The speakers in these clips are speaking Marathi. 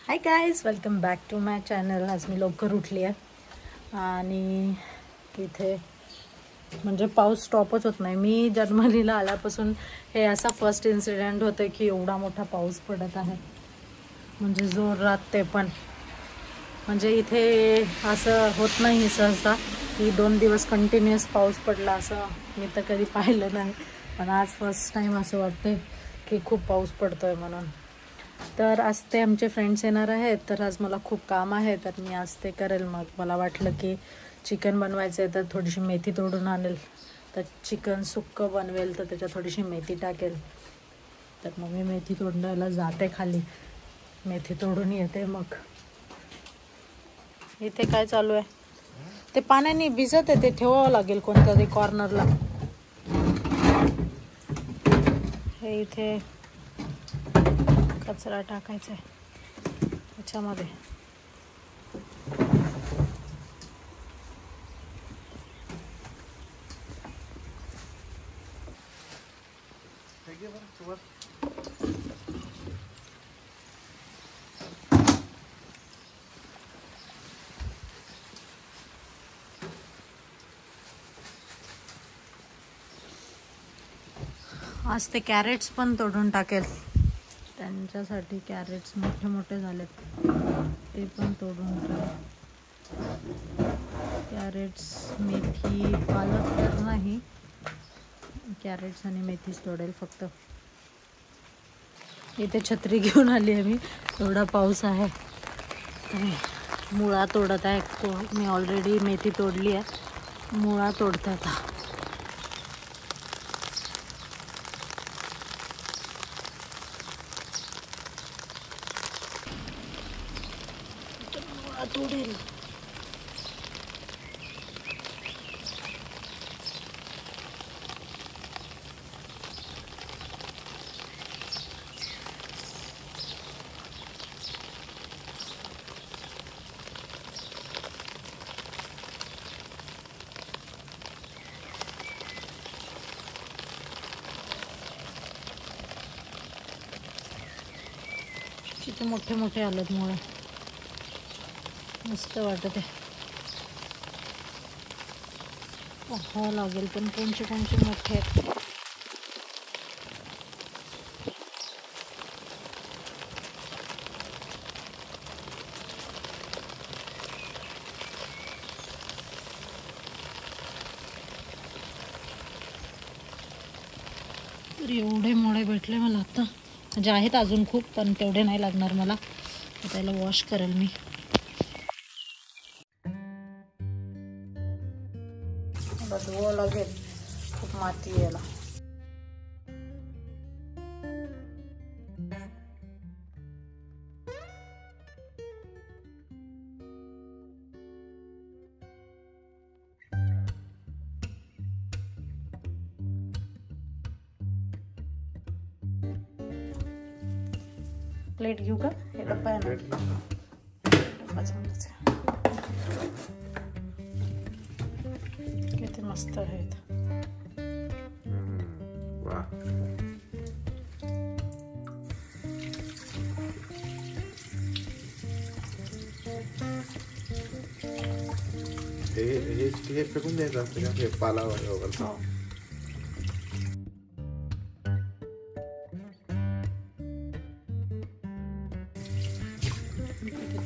High guys, welcome back to my channel. आज मी लवकर उठली आहे आणि इथे म्हणजे पाऊस स्टॉपच होत नाही. मी जर्मनीला आल्यापासून हे असा फर्स्ट इन्सिडेंट होतं की एवढा मोठा पाऊस पडत आहे, म्हणजे जोरात. ते पण म्हणजे इथे असं होत नाही सहसा की 2 दिवस कंटिन्युअस पाऊस पडला, असं मी तर कधी पाहिलं नाही. पण आज फर्स्ट टाईम असं वाटते की खूप पाऊस पडतोय म्हणून. तर आज ते आमचे फ्रेंड्स येणार आहेत, तर आज मला खूप काम आहे, तर मी आज ते करेल. मग मला वाटलं की चिकन बनवायचं आहे, तर थोडीशी मेथी तोडून आणेल, तर चिकन सुक्कं बनवेल, तर त्याच्यात थोडीशी मेथी टाकेल. तर मग मी मेथी तोडायला जाते खाली, मेथी तोडून येते. मग इथे काय चालू आहे ते पाण्याने भिजत आहे, ते ठेवावं लागेल कोणत्या तरी कॉर्नरला. हे इथे कचरा टाकायचा आहे याच्यामध्ये. आज ते कॅरेट्स पण तोडून टाकेल, त्यांच्यासाठी कॅरेट्स मोठे मोठे झालेत, ते पण तोडून टाकेल. कॅरेट्स, मेथी, पालक तर नाही, कॅरेट्स आणि मेथीच तोडेल फक्त. इथे छत्री घेऊन आली आहे मी, एवढा पाऊस आहे. मुळा तोडत आहे, मी ऑलरेडी मेथी तोडली आहे, मुळा तोडते आता. तोडेल किती मोठे मोठे आलेत मुळे, मस्त वाटत आहे. पाहावं लागेल पण कोणचे कोणचे मोठे आहेत. तर एवढे मोळे भेटले मला आता, म्हणजे आहेत अजून खूप, पण तेवढे नाही लागणार मला. त्याला वॉश करेल मी. मला धुवावं लागेल, खूप माती यायला. प्लेट घेऊ का? हे डब्बा आहे ना, डब्बा चांगलाच आहे. किती मस्त आहेत. हे फेकून द्यायचं असतं का, हे पाला वगैरे?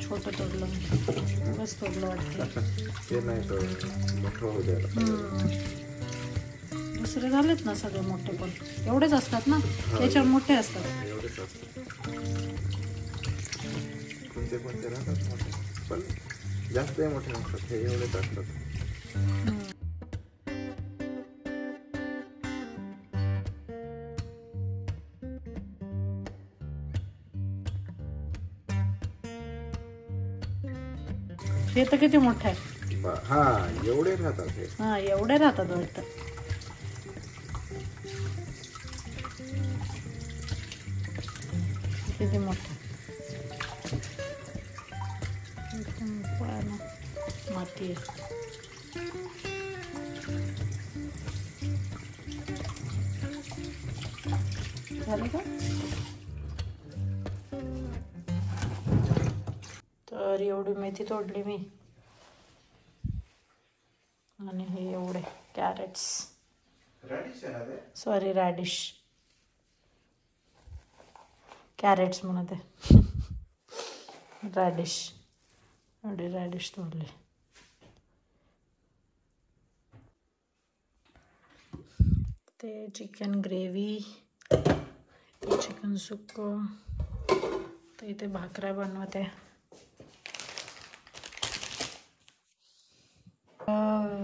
छोटं तोडलं, बस तोडलं वाटतं. ते नाही तर मोठं होऊ द्यायला. दुसरे झालेत ना सगळे मोठे, पण एवढेच असतात ना, त्याच्यावर मोठे असतात. एवढेच असतात, कोणते कोणते राहतात मोठे, पण जास्त मोठे नसतात, हे एवढेच असतात. हे तर किती मोठे आहे. हा, एवढे राहतात हे. हा, एवढे राहतात वाटतं. किती मोठे, माती आहे. झालं का? तर एवढी मेथी तोडली मी. आणि हे एवढे कॅरेट्स, सॉरी रॅडिश, कॅरेट्स म्हणते, रॅडिश, एवढी रॅडिश तोडली. ते चिकन ग्रेव्ही, चिकन सुक्कं, तर इथे भाकऱ्या बनवते.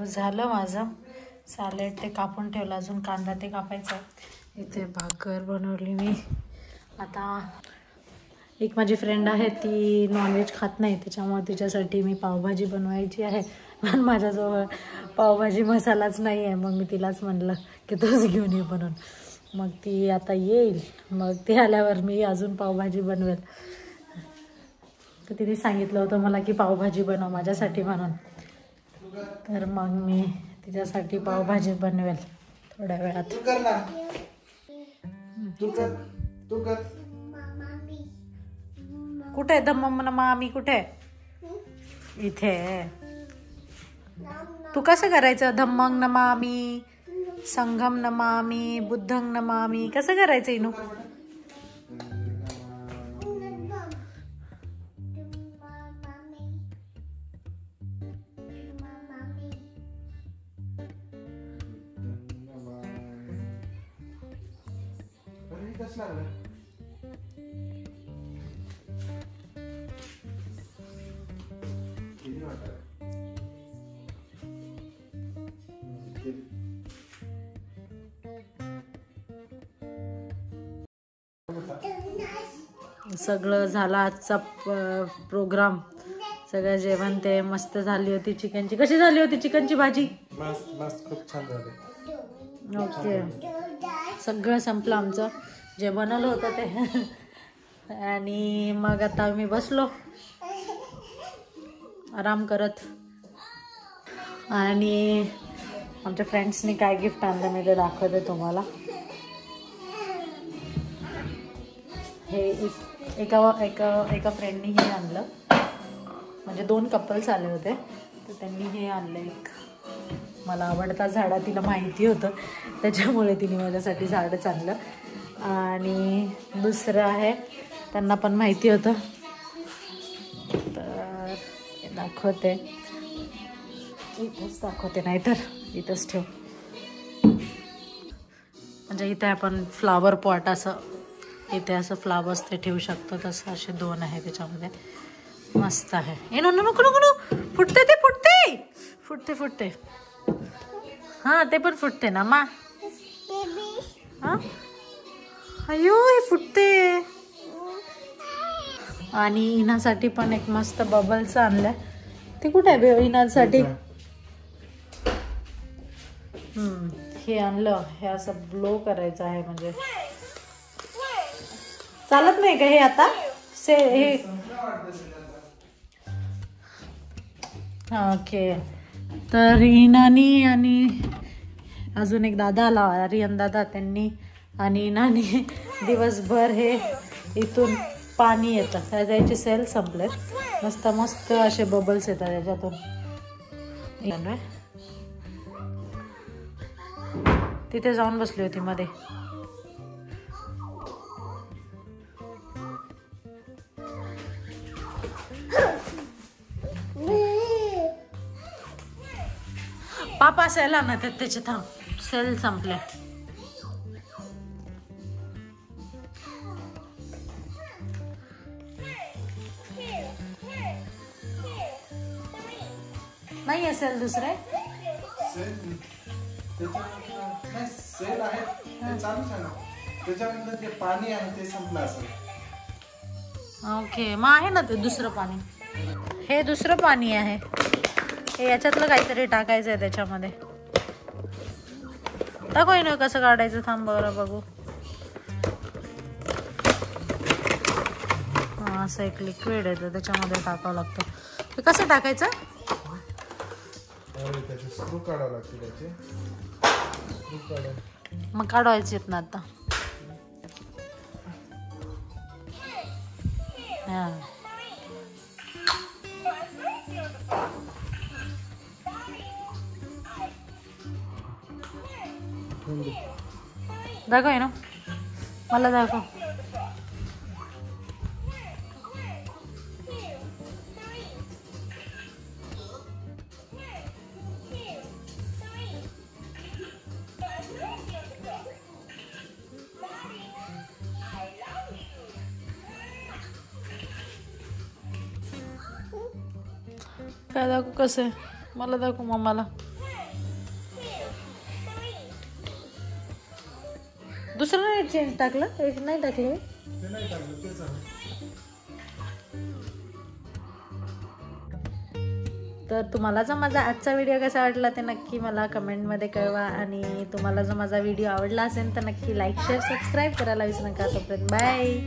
झालं माझं सॅलेड, ते कापून ठेवलं, अजून कांदा ते कापायचा आहे. इथे भाकर बनवली मी. आता एक माझी फ्रेंड आहे, ती नॉनव्हेज खात नाही, त्याच्यामुळे तिच्यासाठी मी पावभाजी बनवायची आहे. पण माझ्याजवळ पावभाजी मसालाच नाही आहे. मग मी तिलाच म्हणलं की तूच घेऊन ये बनवून. मग ती आता येईल, मग ती आल्यावर मी अजून पावभाजी बनवेल. तर तिने सांगितलं होतं मला की पावभाजी बनव माझ्यासाठी म्हणून. तर मग मी तिच्यासाठी पावभाजी बनवेल थोड्या वेळात. कुठे आहे धम्म मामी? कुठे? इथे. तू कसं करायचं? धम्मंग नमामि, संघम नमामि, बुद्धंग नमामि, कसं करायचं इनू? सगळं झालं आजचा प्रोग्राम. सगळं जेवण ते मस्त झाली होती. चिकनची कशी झाली होती चिकनची भाजी? मस्त खूप छान झाली. ओके, सगळं संपलं आमचं जे बनवलं होतं ते. आणि मग आता मी बसलो आराम करत. आणि आमच्या फ्रेंड्सनी काय गिफ्ट आणलं मी ते दाखवते तुम्हाला. हे एका फ्रेंडनी हे आणलं, म्हणजे 2 कपल्स आले होते, तर त्यांनी हे आणलं. एक मला आवडता झाडा, तिला माहिती होतं त्याच्यामुळे तिने माझ्यासाठी झाडच आणलं. आणि दुसरं आहे, त्यांना पण माहिती होतं, तर दाखवते, इथंच दाखवते, नाहीतर इथंच ठेव. म्हणजे इथे आपण फ्लावर पॉट असं, इथे असं फ्लावर्स ते ठेवू शकतो, तसं असे 2 आहे त्याच्यामध्ये. मस्त आहे. ए नो नो नको नको नो, फुटते ते, फुटते फुटते फुटते. हां ते पण फुटते ना मा. हां अयो हे फुटते. आणि इनासाठी पण एक मस्त बबल्स आणलंय. ते कुठे आहे बे इनासाठी? हे आणलं. हे असं ब्लो करायचं आहे, म्हणजे चालत नाही का हे आता? हे ओके. तर इनानी आणि अजून एक दादा आला, आर्यन दादा, त्यांनी आणि इनानी दिवसभर हे इथून पाणी येतं, त्याचे सेल संपलेत. मस्त मस्त असे बबल्स येतात त्याच्यातून. तिथे जाऊन बसली होती मध्ये. पापा सेल आणत आहेत त्याचे, थांब, सेल संपले. नाही असेल दुसरे सेल आहे ते चालूच आहे ना, त्याच्यामधलं जे पाणी आहे ते संपलं असेल. ओके, मग आहे ना ते दुसरं पाणी. हे दुसरं पाणी आहे, हे याच्यातलं काहीतरी टाकायचं आहे त्याच्यामध्ये. टाकोय ना, कसं काढायचं थांब बरं बघू. हां असं एक लिक्विड येतं, त्याच्यामध्ये टाकावं लागतं. ते कसं टाकायचं? स्क्रू काढावं लागते त्याचे. मग काढवायचे आहेत ना आता. हां बनवून दे. दाखव आहे ना मला दाखव. काय दाखवू कसं आहे मला दाखवू मम्माला. दुसरं नाही चेंज टाकलं एक नाही टाकले. ते नाही टाकलं तेच आहे. तर तुम्हाला जर माझा आजचा व्हिडिओ कसा वाटला ते नक्की मला कमेंटमध्ये कळवा. आणि तुम्हाला जर माझा व्हिडिओ आवडला असेल तर नक्की लाईक शेअर सबस्क्राईब करायला विसरू नका. तोपर्यंत बाय.